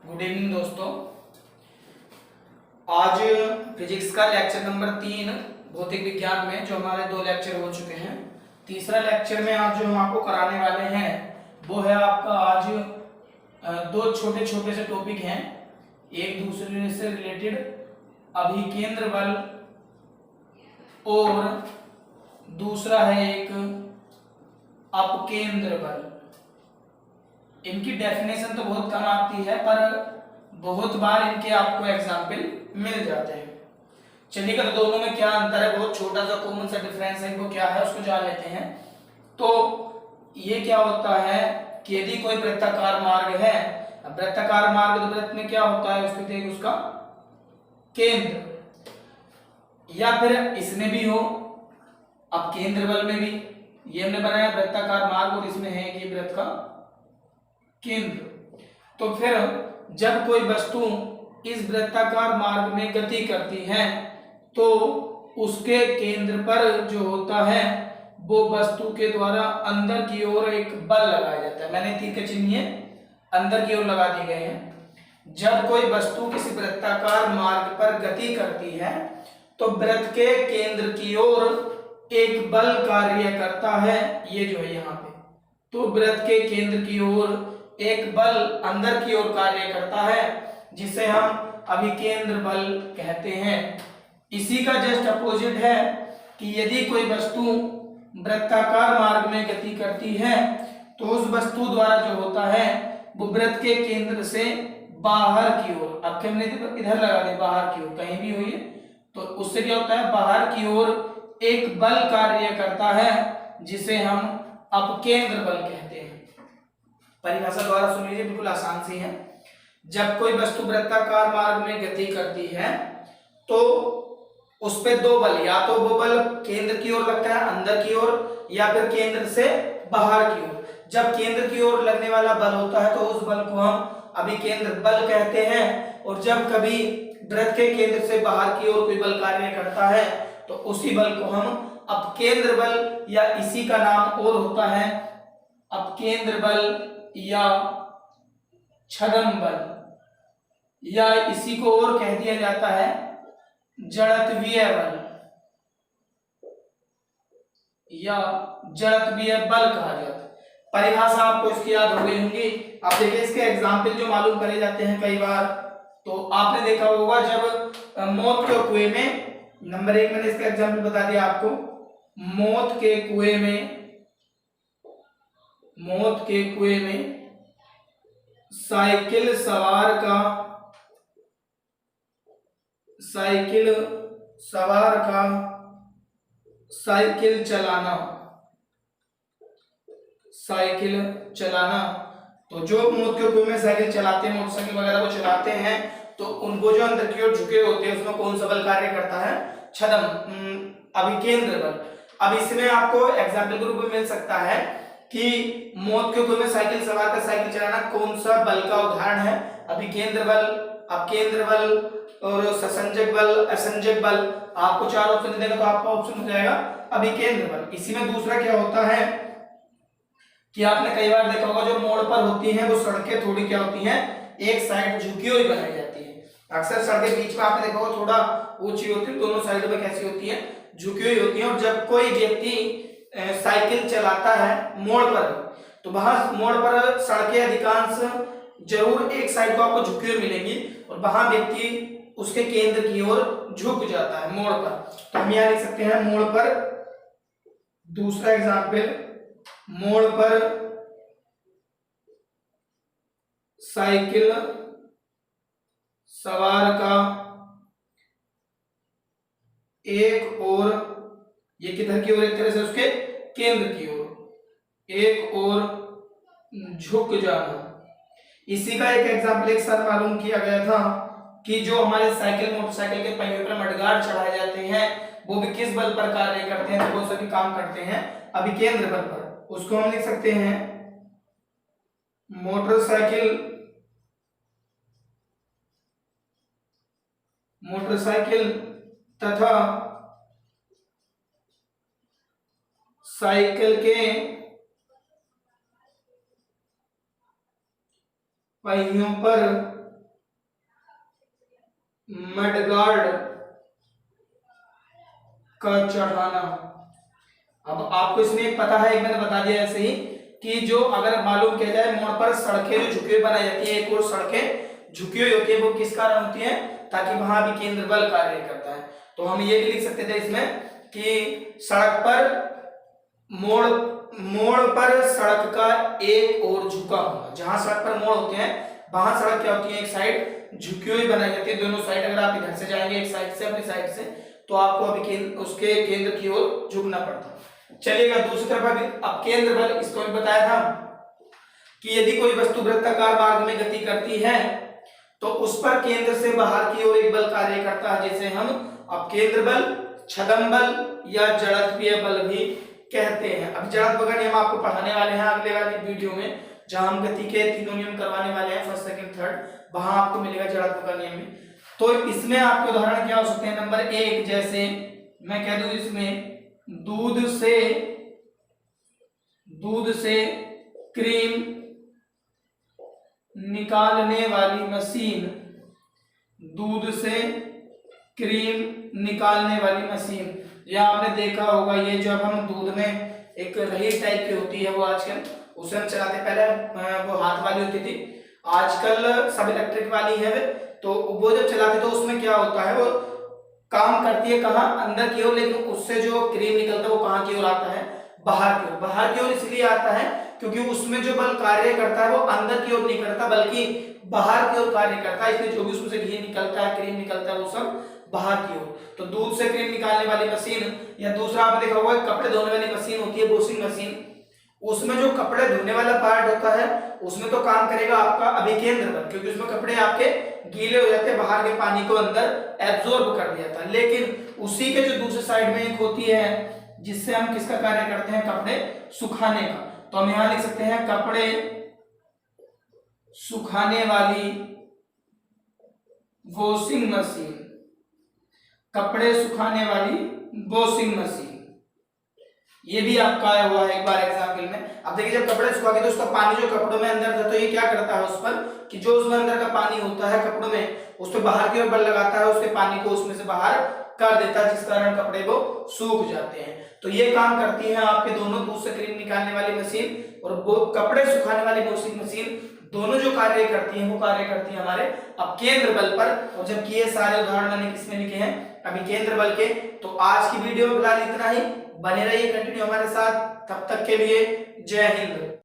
Good evening दोस्तों। आज physics का लेक्चर नंबर 3 भौतिक विज्ञान में जो हमारे 2 लेक्चर हो चुके हैं, तीसरा लेक्चर में आज जो हम आपको कराने वाले हैं वो है आपका आज 2 छोटे छोटे से टॉपिक हैं, एक दूसरे से रिलेटेड अभिकेंद्र बल और दूसरा है एक अपकेंद्र बल। इनकी डेफिनेशन तो बहुत कम आती है पर बहुत बार इनके आपको एग्जाम्पल मिल जाते हैं। चलिए तो दोनों में क्या अंतर है, बहुत छोटा सा कॉमन सा डिफरेंस है, वो क्या है उसको जान लेते हैं। तो ये क्या होता है कि यदि कोई वृत्ताकार मार्ग है, वृत्ताकार मार्ग तो वृत्त में क्या होता है उसको देखिए, उसका केंद्र, या फिर इसमें भी हो अब केंद्र बल में भी ये हमने बनाया वृत्ताकार मार्ग और इसमें है कि वृत्त का केंद्र। तो फिर जब कोई वस्तु इस वृत्ताकार मार्ग में गति करती है तो उसके केंद्र पर जो होता है वो वस्तु के द्वारा अंदर की ओर एक बल लगाया जाता है। मैंने तीर के चिन्ह अंदर की ओर लगा दिए गए हैं। जब कोई वस्तु किसी वृत्ताकार मार्ग पर गति करती है तो वृत्त के केंद्र की ओर एक बल कार्य करता है, ये जो है यहाँ पे, तो वृत्त के केंद्र की ओर एक बल अंदर की ओर कार्य करता है जिसे हम अभिकेंद्र बल कहते हैं। इसी का जस्ट अपोजिट है कि यदि कोई वस्तु वृत्ताकार मार्ग में गति करती है तो उस वस्तु द्वारा जो होता है वो वृत्त के केंद्र से बाहर की ओर, अब हमने इधर लगा दे बाहर की ओर, कहीं भी हुई तो उससे क्या होता है बाहर की ओर एक बल कार्य करता है जिसे हम अपकेंद्र बल कहते हैं। परिभाषा द्वारा सुन लीजिए, बिल्कुल आसान सी है। जब कोई वस्तु वृत्ताकार मार्ग में गति करती है तो उस पे 2 बल, या तो वो बल केंद्र की ओर लगता है अंदर की ओर, या फिर केंद्र से बाहर की ओर। जब केंद्र की ओर लगने वाला बल होता है तो उस बल को हम अभिकेंद्र बल कहते हैं, और जब कभी वृत्त के केंद्र से बाहर की ओर कोई बल कार्य करता है तो उसी बल को हम अपकेंद्र बल, या इसी का नाम और होता है अपकेंद्र बल या छदम बल, या इसी को और कह दिया जाता है जड़त्वीय बल या जड़त्वीय बल कहा जाता है। परिभाषा आपको इसकी याद हो गई होगी। आप देखिए इसके एग्जाम्पल जो मालूम करे जाते हैं कई बार, तो आपने देखा होगा जब मौत के कुएं में, नंबर 1 मैंने इसका एग्जाम्पल बता दिया आपको, मौत के कुएं में साइकिल सवार का साइकिल चलाना। तो जो मौत के कुएं में साइकिल चलाते हैं, मोटरसाइकिल वगैरह को चलाते हैं, तो उनको जो अंदर की ओर झुके होते हैं उसमें कौन सा बल कार्य करता है? छदम, अभिकेंद्र बल। अब इसमें आपको एग्जाम्पल के रूप में मिल सकता है कि मौत के कुएं में साइकिल सवार का साइकिल चलाना कौन सा बल का उदाहरण है? अभिकेंद्र बल, अपकेंद्र बल और ससंजक बल, असंजक बल। आपको 4 ऑप्शन देगा तो आपका ऑप्शन हो जाएगा अभिकेंद्र बल। इसी में दूसरा क्या होता है कि आपने कई बार देखा होगा जो मोड़ पर होती हैं वो सड़कें थोड़ी क्या होती हैं, एक साइड झुकी हुई बनाई जाती है। अक्सर सड़कें बीच में आपने देखा होगा थोड़ा ऊंची होती है, दोनों साइड में कैसी होती है, झुकी हुई होती है। और जब कोई व्यक्ति साइकिल चलाता है मोड़ पर, तो वहां मोड़ पर सड़कें अधिकांश जरूर एक साइड को आपको झुकी हुई मिलेंगी और वहां व्यक्ति उसके केंद्र की ओर झुक जाता है मोड़ पर। तो हम यहां लिख सकते हैं मोड़ पर, दूसरा एग्जाम्पल, मोड़ पर साइकिल सवार का एक ओर, ये किधर की ओर, एक तरह से उसके केंद्र की ओर एक ओर झुक जाना। इसी का एक एग्जाम्पल एक साथ मालूम किया गया था कि जो हमारे साइकिल मोटरसाइकिल के पहियों पर मडगार्ड चढ़ाए जाते हैं वो भी किस बल पर कार्य करते हैं? तो वो सभी काम करते हैं अभिकेंद्र बल पर। उसको हम लिख सकते हैं मोटरसाइकिल तथा साइकिल के पहियों पर मडगार्ड का चढ़ाना। अब आपको इसमें एक पता है, एक मैंने बता दिया ऐसे ही कि जो अगर मालूम किया जाए मोड़ पर सड़कें जो झुकी हुई बनाई जाती है, एक और सड़कें झुकी हुई होती है, वो किस कारण होती है? ताकि वहां भी केंद्र बल कार्य करता है। तो हम ये भी लिख सकते थे इसमें कि सड़क पर मोड़ पर सड़क का एक और झुका होगा। जहां सड़क पर मोड़ होते हैं वहां सड़क क्या होती है? एक साइड झुकी हुई बनाई जाती है, दोनों साइड। अगर आप इधर से जाएंगे एक साइड से अपनी साइड से, तो आपको अभी उसके केंद्र की ओर झुकना पड़ता है। चलिएगा दूसरी तरफ अभी अब केंद्र बल, इसको भी बताया था कि यदि कोई वस्तु वृत्ताकार मार्ग में गति करती है तो उस पर केंद्र से बाहर की ओर एक बल कार्य करता है, जिसे हम अब केंद्र बल, छदम बल या जड़त्वीय बल भी कहते हैं। अब जड़त्व का नियम आपको पढ़ाने वाले हैं अगले वाली वीडियो में, जहां हम गति के तीनों नियम करवाने वाले हैं, फर्स्ट सेकंड थर्ड, वहां आपको मिलेगा जड़त्व का नियम में। तो इसमें आपके उदाहरण क्या हो सकते हैं? नंबर 1, जैसे मैं कह दूं इसमें दूध से क्रीम निकालने वाली मशीन, दूध से क्रीम निकालने वाली मशीन। या आपने देखा होगा ये जब हम दूध में एक रही टाइप की होती है, वो आजकल उसे हम चलाते, पहले वो हाथ वाली होती थी, आजकल सब इलेक्ट्रिक वाली है। तो वो जब चलाते तो उसमें क्या होता है, वो काम करती है कहाँ? अंदर की ओर, लेकिन उससे जो क्रीम निकलता है वो कहाँ की ओर आता है? बाहर की ओर। बाहर की ओर इसलिए आता है क्योंकि उसमें जो बल कार्य करता है वो अंदर की ओर नहीं करता बल्कि बाहर की ओर कार्य करता है। इसलिए जो भी उसमें से घी निकलता है, क्रीम निकलता है, वो सब बाहर की ओर। तो दूध से क्रीम निकालने वाली मशीन, या दूसरा आपने देखा होगा कपड़े धोने वाली मशीन होती है, वॉशिंग मशीन, उसमें जो कपड़े धोने वाला पार्ट होता है उसमें तो काम करेगा आपका अभिकेंद्र बल, क्योंकि उसमें कपड़े आपके गीले हो जाते हैं, बाहर के पानी को अंदर एब्जॉर्ब कर दिया था। लेकिन उसी के जो दूसरी साइड में एक होती है जिससे हम किसका कार्य करते हैं? कपड़े सुखाने का। तो हम यहां लिख सकते हैं कपड़े सुखाने वाली वॉशिंग मशीन, कपड़े सुखाने वाली वॉशिंग मशीन। ये भी आपका आया हुआ है एक बार एग्जाम्पल में। अब देखिए जब कपड़े सुखा के तो उसका पानी जो कपड़ों में अंदर था, तो ये क्या करता है उस पर कि जो उसमें अंदर का पानी होता है कपड़ों में, उस पर बाहर की ओर बल लगाता है, उसके पानी को उसमें से बाहर कर देता है, जिस कारण कपड़े वो सूख जाते हैं। तो ये काम करती है आपके दोनों, दूध से क्रीम निकालने वाली मशीन और वो कपड़े सुखाने वाली वॉशिंग मशीन, दोनों जो कार्य करती है वो कार्य करती है हमारे अब केंद्र बल पर। और जबकि ये सारे उदाहरण मैंने किसमें लिखे हैं? अभी केंद्र बल के। तो आज की वीडियो में फिलहाल इतना ही, बने रहिए कंटिन्यू हमारे साथ, तब तक के लिए जय हिंद।